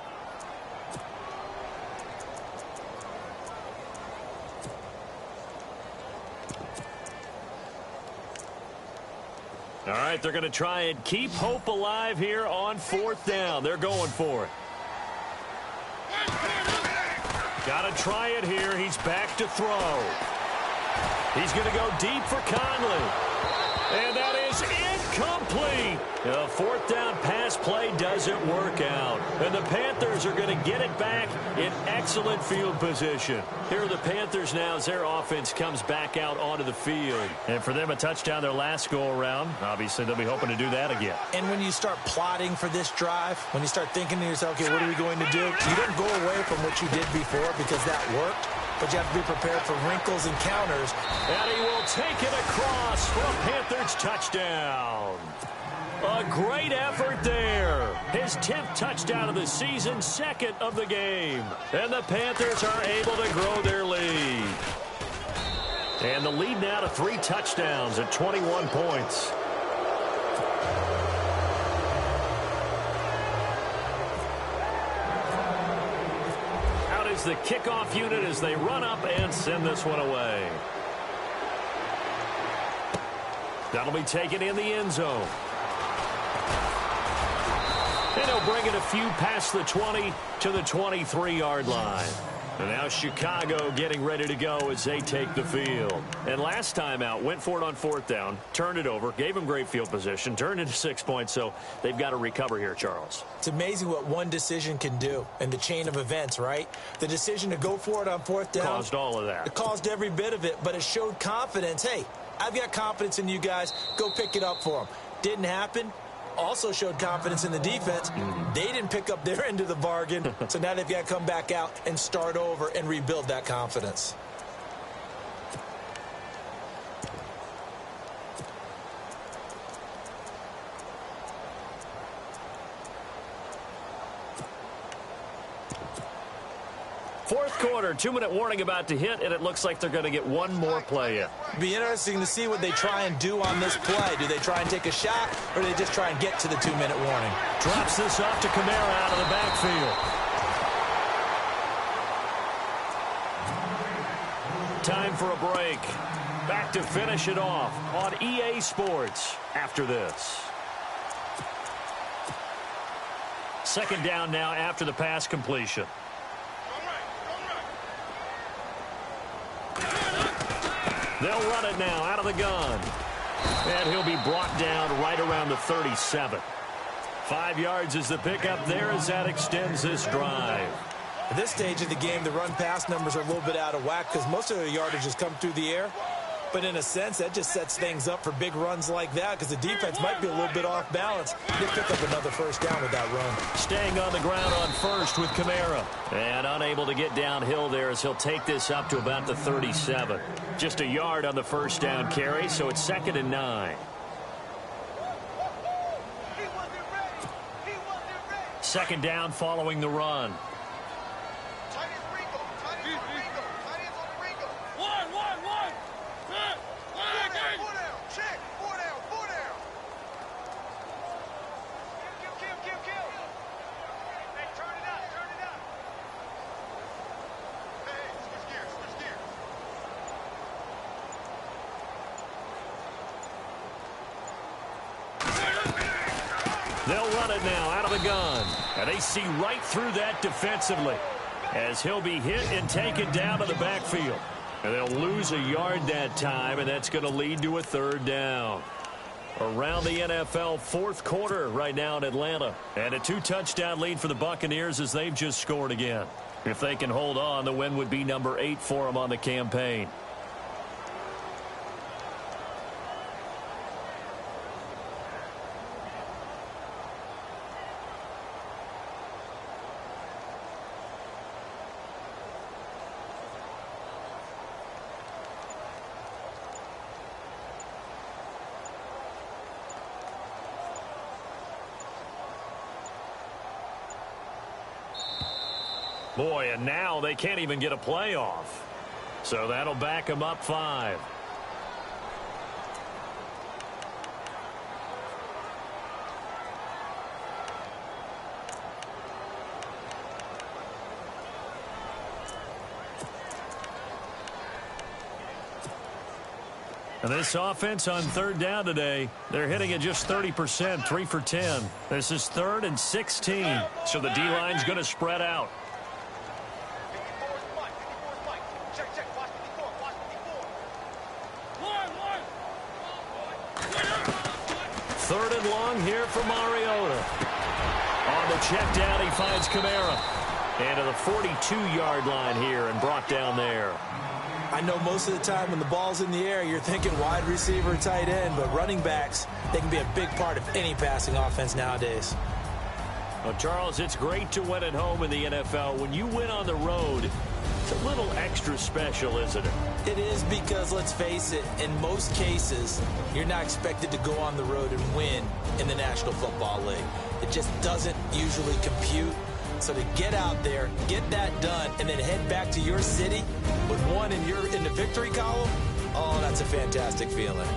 All right, they're going to try and keep hope alive here on 4th down. They're going for it. Got to try it here. He's back to throw. He's going to go deep for Conley. And that is incomplete. The 4th down pass play doesn't work out. And the Panthers are going to get it back in excellent field position. Here are the Panthers now as their offense comes back out onto the field. And for them, a touchdown their last go-around. Obviously, they'll be hoping to do that again. And when you start plotting for this drive, when you start thinking to yourself, okay, what are we going to do? You don't go away from what you did before because that worked. But you have to be prepared for wrinkles and counters. And he will take it across for a Panthers touchdown. A great effort there. His 10th touchdown of the season, 2nd of the game. And the Panthers are able to grow their lead. And the lead now to 3 touchdowns at 21 points. The kickoff unit as they run up and send this one away. That'll be taken in the end zone. And he'll bring it a few past the 20 to the 23-yard line. And now Chicago getting ready to go as they take the field. And last time out, went for it on 4th down, turned it over, gave them great field position, turned into 6 points, so they've got to recover here, Charles. It's amazing what one decision can do in the chain of events, right? The decision to go for it on 4th down. Caused all of that. It caused every bit of it, but it showed confidence. Hey, I've got confidence in you guys. Go pick it up for them. Didn't happen. Also showed confidence in the defense. They didn't pick up their end of the bargain, so now they've got to come back out and start over and rebuild that confidence. Fourth quarter, 2-minute warning about to hit, and it looks like they're going to get one more play in. Be interesting to see what they try and do on this play. Do they try and take a shot, or do they just try and get to the 2-minute warning? Drops this off to Kamara out of the backfield. Time for a break. Back to finish it off on EA Sports after this. 2nd down now after the pass completion. They'll run it now out of the gun. And he'll be brought down right around the 37. 5 yards is the pickup there as that extends this drive. At this stage of the game, the run-pass numbers are a little bit out of whack because most of the yardage has come through the air. But in a sense, that just sets things up for big runs like that because the defense might be a little bit off balance. They pick up another 1st down with that run. Staying on the ground on 1st with Kamara. And unable to get downhill there as he'll take this up to about the 37. Just a yard on the 1st down carry, so it's 2nd and 9. 2nd down following the run. They'll run it now out of the gun. And they see right through that defensively as he'll be hit and taken down to the backfield. And they'll lose a yard that time, and that's going to lead to a third down. Around the NFL fourth quarter right now in Atlanta. And a 2-touchdown lead for the Buccaneers as they've just scored again. If they can hold on, the win would be number 8 for them on the campaign. Boy, and now they can't even get a playoff. So that'll back them up 5. And this offense on third down today, they're hitting it just 30%, 3 for 10. This is 3rd and 16. So the D-line's going to spread out. Third and long here for Mariota. On the check down, he finds Kamara. And to the 42-yard line here and brought down there. I know most of the time when the ball's in the air, you're thinking wide receiver, tight end, but running backs, they can be a big part of any passing offense nowadays. Well, Charles, it's great to win at home in the NFL. When you win on the road, it's a little extra special, isn't it? It is because, let's face it, in most cases, you're not expected to go on the road and win in the National Football League. It just doesn't usually compute. So to get out there, get that done, and then head back to your city with one in the victory column, oh, that's a fantastic feeling.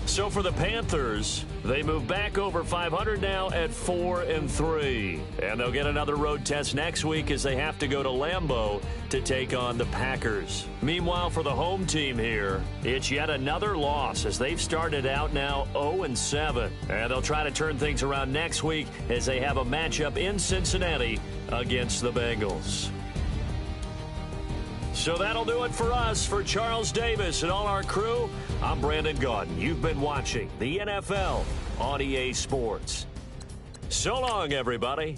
So for the Panthers, they move back over 500 now at 4-3. And they'll get another road test next week as they have to go to Lambeau to take on the Packers. Meanwhile, for the home team here, it's yet another loss as they've started out now 0-7. And they'll try to turn things around next week as they have a matchup in Cincinnati against the Bengals. So that'll do it for us. For Charles Davis and all our crew, I'm Brandon Gaudin. You've been watching the NFL on EA Sports. So long, everybody.